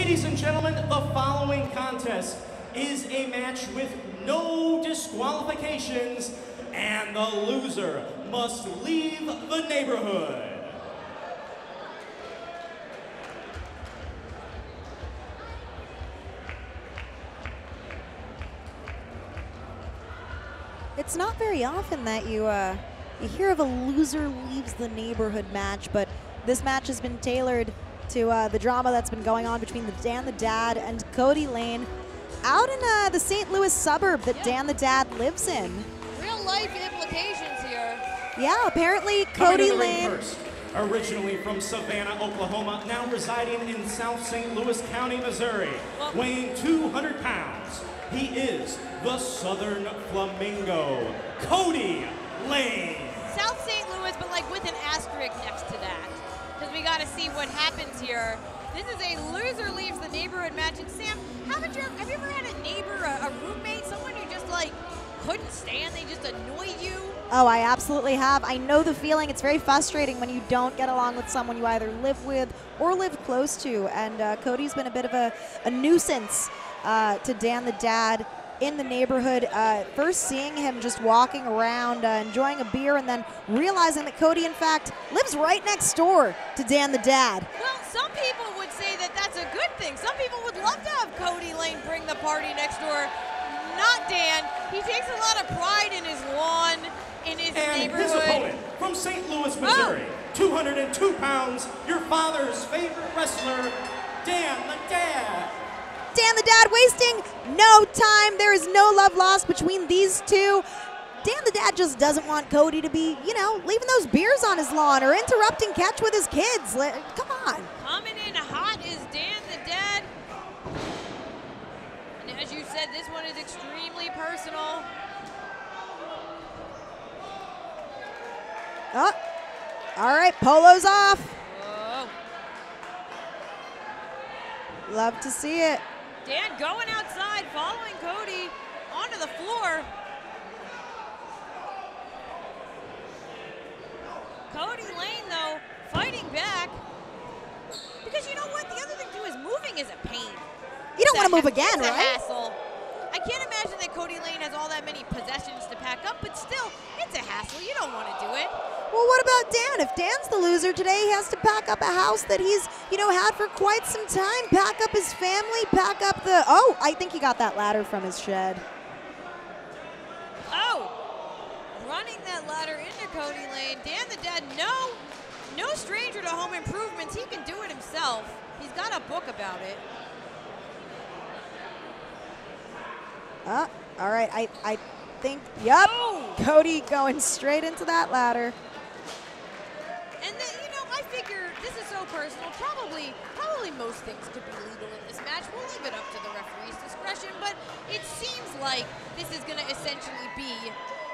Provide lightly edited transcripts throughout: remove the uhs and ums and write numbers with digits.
Ladies and gentlemen, the following contest is a match with no disqualifications, and the loser must leave the neighborhood. It's not very often that you hear of a loser leaves the neighborhood match, but this match has been tailored to the drama that's been going on between Dan the Dad and Kody Lane out in the St. Louis suburb that Dan the Dad lives in. Real life implications here. Yeah, apparently Coming Kody to the ring Lane. first, originally from Savannah, Oklahoma, now residing in South St. Louis County, Missouri, weighing 200 pounds. He is the Southern Flamingo, Kody Lane. South St. Louis, but like with an asterisk next to that. Because we got to see what happens here. This is a loser leaves the neighborhood match. And Sam, have you ever had a neighbor, a roommate, someone you just like couldn't stand, they just annoy you? Oh, I absolutely have. I know the feeling. It's very frustrating when you don't get along with someone you either live with or live close to. And Kody's been a bit of a nuisance to Dan the Dad in the neighborhood. First seeing him just walking around, enjoying a beer, and then realizing that Kody, in fact, lives right next door to Dan the Dad. Well, some people would say that that's a good thing. Some people would love to have Kody Lane bring the party next door. Not Dan. He takes a lot of pride in his lawn, in his neighborhood. And his opponent from St. Louis, Missouri, 202 pounds, your father's favorite wrestler, Dan the Dad. Dan the Dad wasting no time. There is no love lost between these two. Dan the Dad just doesn't want Kody to be, you know, leaving those beers on his lawn or interrupting catch with his kids. Come on. Coming in hot is Dan the Dad. And as you said, this one is extremely personal. Oh, all right, polo's off. Whoa. Love to see it. Dan going outside, following Kody onto the floor. Kody Lane, though, fighting back. Because you know what? The other thing, too, is moving is a pain. You don't want to move again, it's right? It's a hassle. I can't imagine that Kody Lane has all that many possessions to pack up, but still, it's a hassle. You don't want to do it. Well, what about Dan? If Dan's the loser today, he has to pack up a house that he's, you know, had for quite some time. Pack up his family, pack up the, oh, I think he got that ladder from his shed. Oh, running that ladder into Kody Lane. Dan the Dad, no stranger to home improvements. He can do it himself. He's got a book about it. All right, I think, yep, Oh. Kody going straight into that ladder. And then, you know, I figure this is so personal. Probably most things could be legal in this match. We'll leave it up to the referee's discretion, but it seems like this is going to essentially be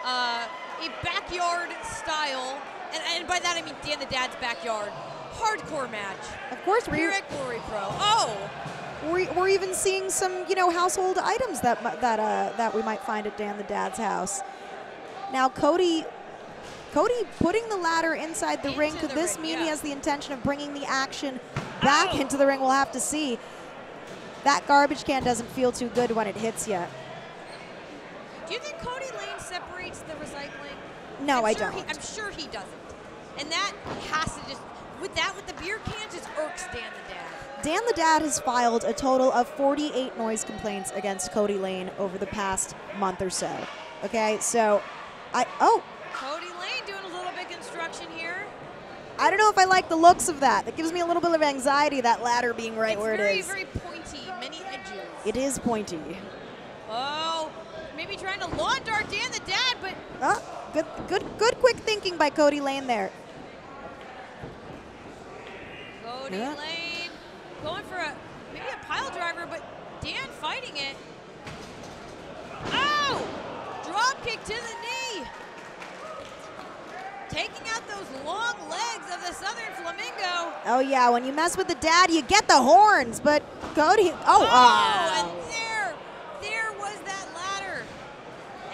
a backyard style, and by that I mean Dan the Dad's backyard, hardcore match. Of course, Here at Glory Pro. Oh. We're even seeing some, you know, household items that we might find at Dan the Dad's house. Now, Kody putting the ladder inside the ring. Could this mean he has the intention of bringing the action back into the ring? We'll have to see. That garbage can doesn't feel too good when it hits you. Do you think Kody Lane separates the recycling? No, I don't. I'm sure he doesn't. And that has to just, with the beer cans, just irks Dan the Dad. Dan the Dad has filed a total of 48 noise complaints against Kody Lane over the past month or so. Okay, so Kody Lane doing a little bit of construction here. I don't know if I like the looks of that. That gives me a little bit of anxiety, that ladder being right where it is. It's very, very pointy, many edges. It is pointy. Oh, maybe trying to lawn dart Dan the Dad, but Good quick thinking by Kody Lane there. Kody Lane going for maybe a pile driver, but Dan fighting it. Oh! Drop kick to the knee. Taking out those long legs of the Southern Flamingo. Oh yeah, when you mess with the Dad, you get the horns, but Kody, and there was that ladder.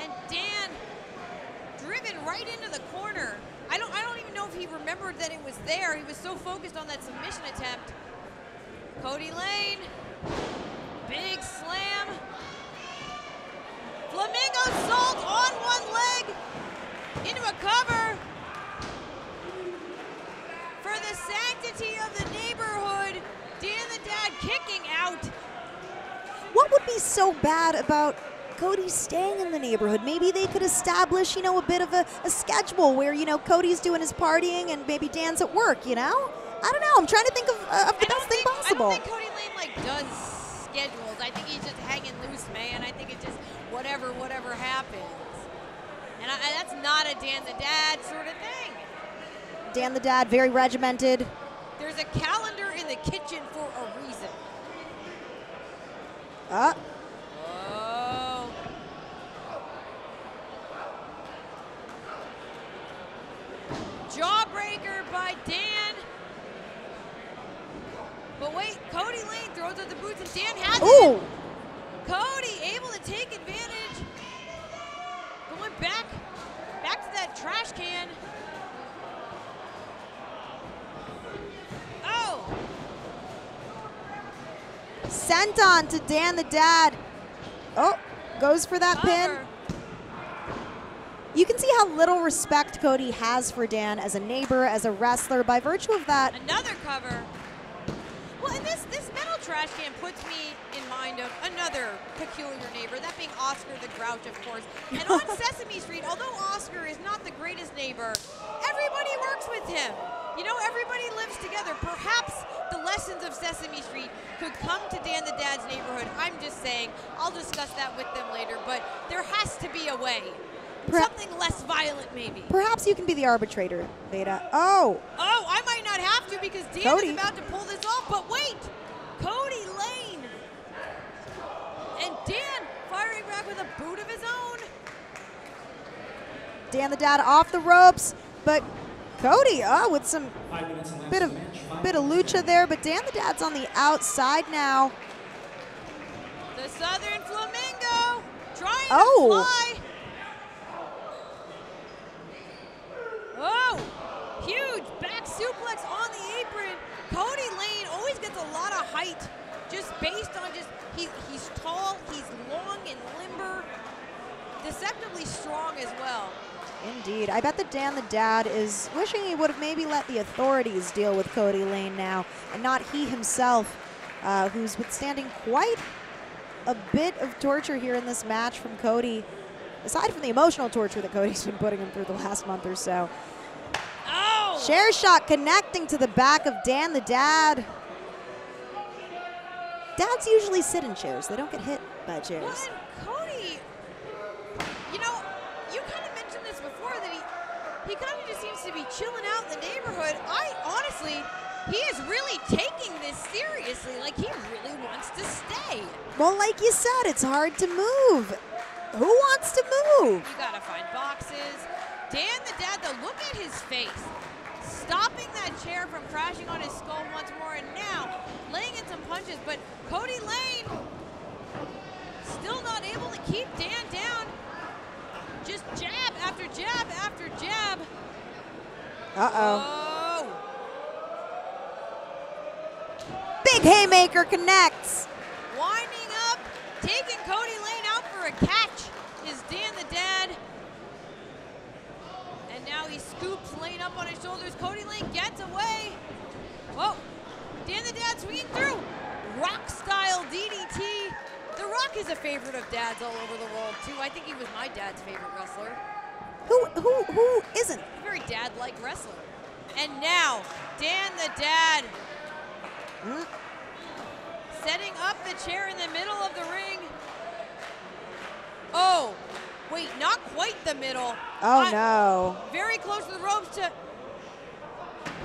And Dan driven right into the corner. I don't even know if he remembered that it was there. He was so focused on that submission attempt. Kody Lane Big slam. Flamingo salt on one leg. Into a cover. For the sanctity of the neighborhood, Dan the Dad kicking out. What would be so bad about Kody staying in the neighborhood? Maybe they could establish, you know, a bit of a schedule where, you know, Cody's doing his partying and maybe Dan's at work, you know? I don't know. I'm trying to think of the best thing possible. I don't think Kody Lane, like, does schedules. I think he's just hanging loose, man. I think it's just whatever happens. And that's not a Dan the Dad sort of thing. Dan the Dad, very regimented. There's a calendar in the kitchen for a reason. Oh. Jawbreaker by Dan. But wait, Kody Lane throws out the boots and Dan has it. Kody able to take advantage. Going back to that trash can. Oh. Sent on to Dan the Dad. Oh, goes for that pin. You can see how little respect Kody has for Dan as a neighbor, as a wrestler, by virtue of that. Another cover. Well, and this metal trash can puts me in mind of another peculiar neighbor, that being Oscar the Grouch, of course. And on Sesame Street, although Oscar is not the greatest neighbor, everybody works with him. You know, everybody lives together. Perhaps the lessons of Sesame Street could come to Dan the Dad's neighborhood. I'm just saying, I'll discuss that with them later, but there has to be a way. Something less violent, maybe. Perhaps you can be the arbitrator, Veda. Oh, I might not have to because Dan is about to pull this off, but wait! Kody Lane! And Dan firing back with a boot of his own. Dan the Dad off the ropes, but Kody, with some bit of lucha there, but Dan the Dad's on the outside now. The Southern Flamingo trying to fly. Oh, huge back suplex on the apron. Kody Lane always gets a lot of height just based on he's tall, he's long and limber, deceptively strong as well. Indeed. I bet that Dan the Dad is wishing he would have maybe let the authorities deal with Kody Lane now and not he himself, who's withstanding quite a bit of torture here in this match from Kody, aside from the emotional torture that Cody's been putting him through the last month or so. Oh! Chair shot connecting to the back of Dan the Dad. Dads usually sit in chairs. They don't get hit by chairs. Well, and Kody, you know, you kind of mentioned this before, that he kind of just seems to be chilling out in the neighborhood. Honestly, he is really taking this seriously. Like, he really wants to stay. Well, like you said, it's hard to move. Who wants to move? You gotta find boxes. Dan the Dad, though, look at his face. Stopping that chair from crashing on his skull once more, and now laying in some punches. But Kody Lane still not able to keep Dan down. Just jab after jab after jab. Uh-oh. Oh. Big haymaker connects. Winding up, taking Kody Lane out for a catch is Dan the Dad. And now he scoops Lane up on his shoulders. Kody Lane gets away. Whoa. Dan the Dad swinging through. Rock style DDT. The Rock is a favorite of Dad's all over the world too. I think he was my dad's favorite wrestler. Who isn't? A very dad-like wrestler. And now, Dan the Dad setting up the chair in the middle of the ring. Oh, wait, not quite the middle. Oh, no. Very close to the ropes to...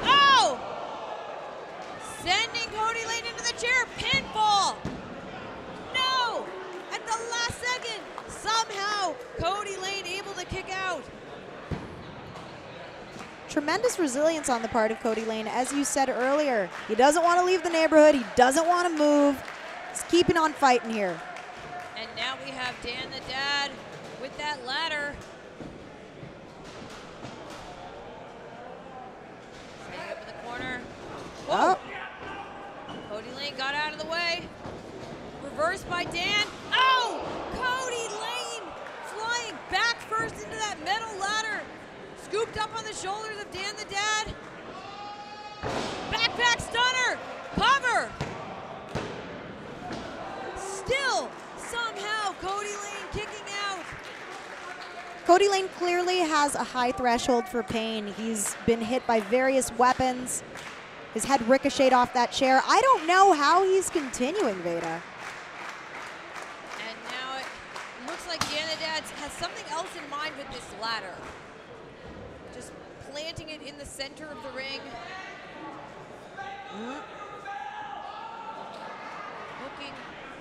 Oh! Sending Kody Lane into the chair. Pinfall. No! At the last second, somehow, Kody Lane able to kick out. Tremendous resilience on the part of Kody Lane. As you said earlier, he doesn't want to leave the neighborhood. He doesn't want to move. He's keeping on fighting here. And now we have Dan the Dad with that ladder. Staying up in the corner. Whoa. Oh. Kody Lane got out of the way. reversed by Dan. Oh! Kody Lane flying back first into that metal ladder. Scooped up on the shoulders of Dan the Dad. Backpack stunner! Cover! Still, somehow, Kody Lane kicking out. Kody Lane clearly has a high threshold for pain. He's been hit by various weapons. His head ricocheted off that chair. I don't know how he's continuing, Veda. And now it looks like Dan the Dad has something else in mind with this ladder. Just planting it in the center of the ring. Looking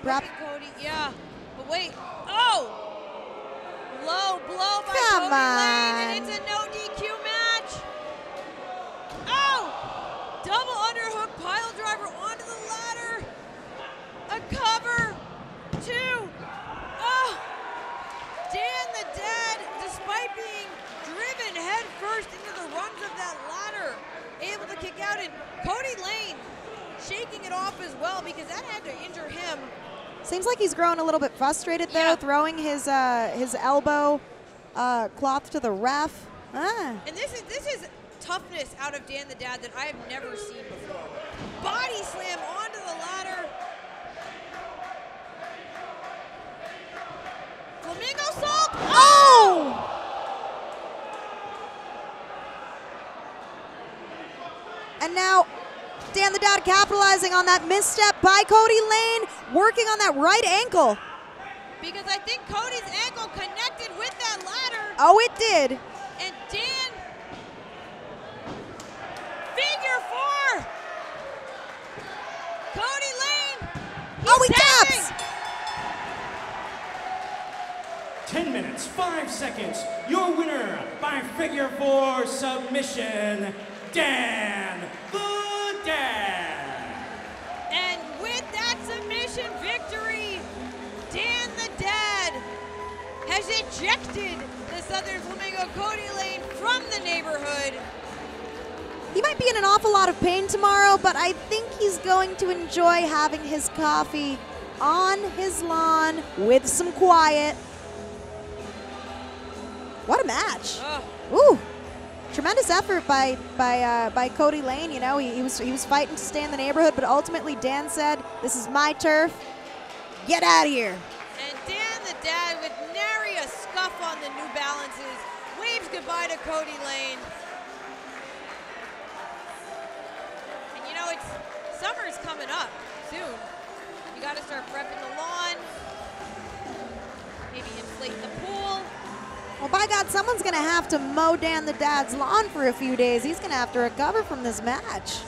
Kody, yeah. But wait, oh! Low blow by Come Kody Lane, on. and it's a no DQ match. Oh! Double underhook pile driver onto the ladder. A cover. 2. Oh! Dan the Dad, despite being driven head first into the rungs of that ladder, able to kick out, and Kody Lane shaking it off as well because that had to injure him. Seems like he's growing a little bit frustrated, though, Yeah. throwing his elbow cloth to the ref. And this is toughness out of Dan the Dad that I have never seen before. Body slam onto the ladder. Flamingo salt. Oh! And now Dan the Dad capitalizing on that misstep by Kody Lane, working on that right ankle. Because I think Cody's ankle connected with that ladder. Oh, it did. And Dan, figure 4. Kody Lane. Oh, he tapping. taps. 10 minutes, 5 seconds. Your winner by figure 4 submission, Dan the Dad. And with that submission victory, Dan the Dad has ejected the Southern Flamingo Kody Lane from the neighborhood. He might be in an awful lot of pain tomorrow, but I think he's going to enjoy having his coffee on his lawn with some quiet. What a match. Ooh. Tremendous effort by Kody Lane. You know, he was fighting to stay in the neighborhood, but ultimately Dan said, "This is my turf. Get out of here." And Dan the Dad, with nary a scuff on the New Balances, waves goodbye to Kody Lane. And you know, summer's coming up soon. You got to start prepping the lawn, maybe inflate the pool. Well, by God, someone's going to have to mow Dan the Dad's lawn for a few days. He's going to have to recover from this match.